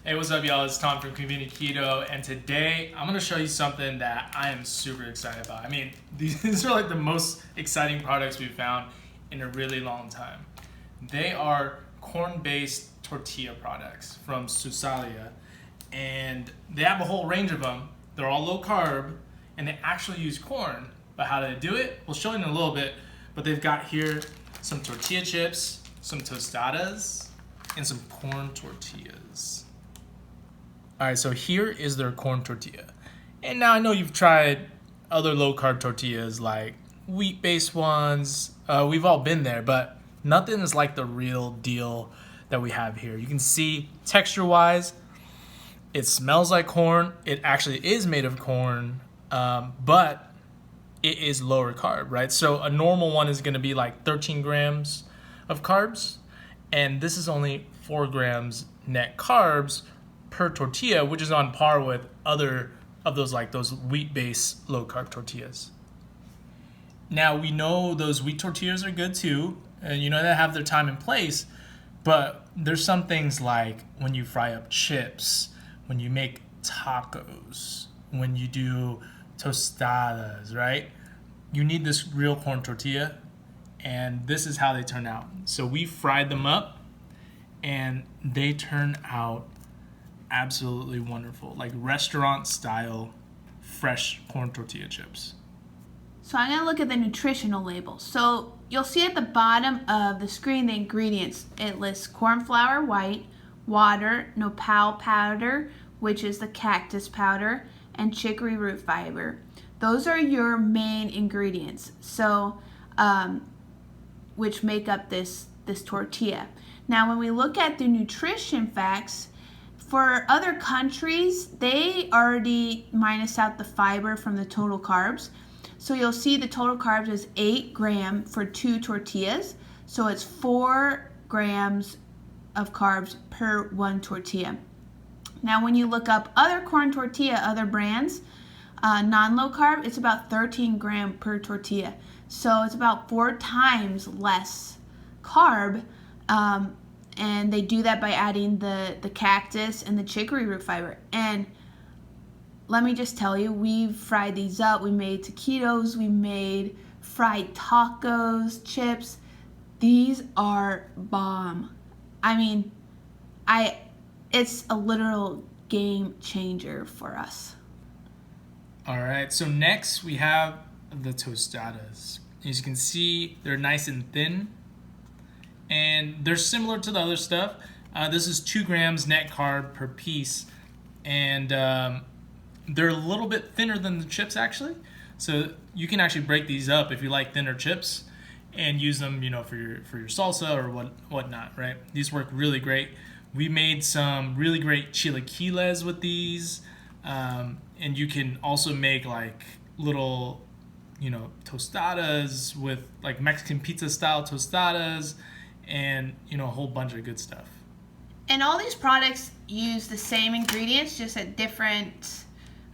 Hey, what's up, y'all? It's Tom from Convenient Keto, and today I'm going to show you something that I am super excited about. I mean, these are like the most exciting products we've found in a really long time. They are corn-based tortilla products from Susalia, and they have a whole range of them. They're all low carb, and they actually use corn. But how do they do it? We'll show you in a little bit, but they've got here some tortilla chips, some tostadas, and some corn tortillas. All right, so here is their corn tortilla. And now I know you've tried other low-carb tortillas like wheat-based ones. We've all been there, but nothing is like the real deal that we have here. You can see texture-wise, it smells like corn. It actually is made of corn, but it is lower carb, right? So a normal one is gonna be like 13 grams of carbs, and this is only 4 grams net carbs per tortilla, which is on par with other of those wheat-based low-carb tortillas. Now, we know those wheat tortillas are good too, and you know they have their time and place, but there's some things like when you fry up chips, when you make tacos, when you do tostadas, right? You need this real corn tortilla, and this is how they turn out. So we fried them up, and they turn out absolutely wonderful, like restaurant style fresh corn tortilla chips. So I'm going to look at the nutritional label. So you'll see at the bottom of the screen the ingredients. It lists corn flour white, water, nopal powder, which is the cactus powder, and chicory root fiber. Those are your main ingredients, so which make up this tortilla. Now when we look at the nutrition facts, for other countries, they already minus out the fiber from the total carbs. So you'll see the total carbs is 8 grams for 2 tortillas. So it's 4 grams of carbs per 1 tortilla. Now when you look up other corn tortilla, other brands, non-low carb, it's about 13 grams per tortilla. So it's about 4 times less carb. And they do that by adding the cactus and the chicory root fiber. And let me just tell you, we've fried these up. We made taquitos, we made fried tacos, chips. These are bomb. I mean, it's a literal game changer for us. All right, so next we have the tostadas. As you can see, they're nice and thin, and they're similar to the other stuff. This is 2 grams net carb per piece, and they're a little bit thinner than the chips actually. So you can actually break these up if you like thinner chips and use them, you know, for your salsa or whatnot, right? These work really great. We made some really great chilaquiles with these, and you can also make like little, you know, tostadas with like Mexican pizza style tostadas, and you know, a whole bunch of good stuff. And all these products use the same ingredients, just at different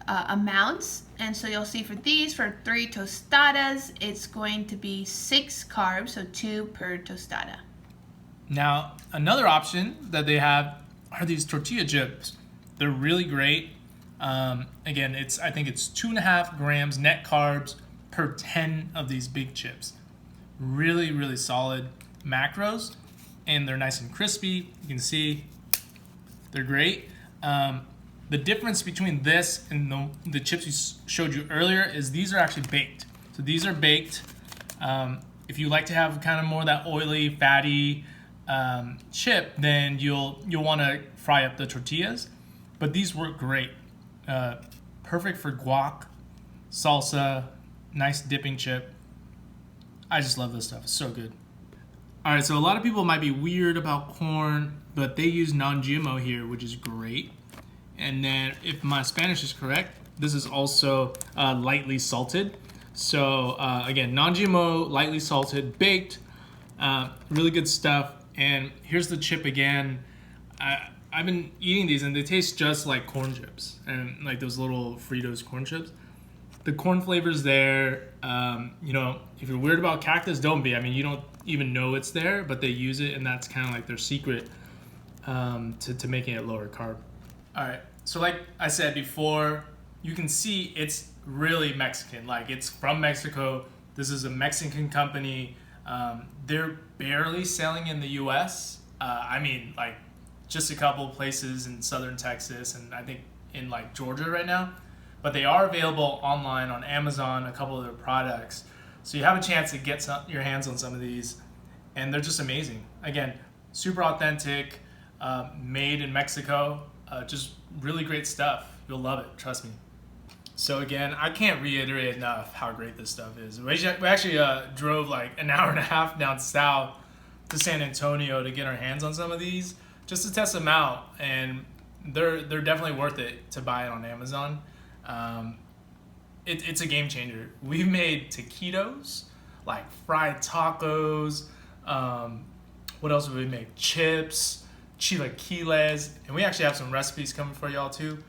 amounts. And so you'll see for these, for 3 tostadas, it's going to be 6 carbs, so 2 per tostada. Now, another option that they have are these tortilla chips. They're really great. Again, I think it's 2.5 grams net carbs per 10 of these big chips. Really, really solid macros, and they're nice and crispy. You can see they're great. The difference between this and the chips we showed you earlier is these are actually baked. So these are baked. If you like to have kind of more of that oily, fatty chip, then you'll want to fry up the tortillas. But these work great. Perfect for guac, salsa, nice dipping chip. I just love this stuff. It's so good. All right, so a lot of people might be weird about corn, but they use non-GMO here, which is great. And then if my Spanish is correct, this is also lightly salted. So again, non-GMO, lightly salted, baked, really good stuff. And here's the chip again. I've been eating these and they taste just like corn chips, and like those little Fritos corn chips. The corn flavor's there. You know, if you're weird about cactus, don't be. I mean, you don't even know it's there, but they use it, and that's kind of like their secret to making it lower carb. All right. So like I said before, you can see it's really Mexican. Like it's from Mexico. This is a Mexican company. They're barely selling in the U.S. I mean, like just a couple places in southern Texas and I think in like Georgia right now. But they are available online on Amazon, a couple of their products. So you have a chance to get your hands on some of these. And they're just amazing. Again, super authentic, made in Mexico. Just really great stuff. You'll love it, trust me. So again, I can't reiterate enough how great this stuff is. We actually drove like an hour and a half down south to San Antonio to get our hands on some of these, just to test them out. And they're definitely worth it to buy it on Amazon. It's a game changer. We've made taquitos, like fried tacos. What else have we made? Chips, chilaquiles, and we actually have some recipes coming for y'all too.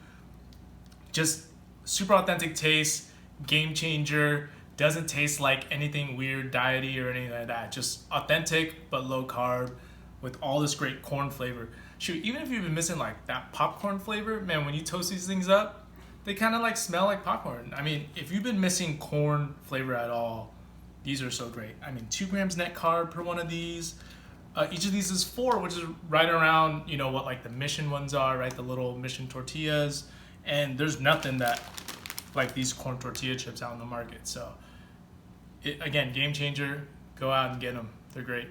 Just super authentic taste, game changer. Doesn't taste like anything weird, diety or anything like that. Just authentic but low carb with all this great corn flavor. Shoot, even if you've been missing like that popcorn flavor, man, when you toast these things up, they kind of like smell like popcorn. I mean, if you've been missing corn flavor at all, these are so great. I mean, 2 grams net carb per one of these. Each of these is 4, which is right around, you know, what like the Mission ones are, right? The little Mission tortillas. And there's nothing that like these corn tortilla chips out in the market. So, again, game changer. Go out and get them. They're great.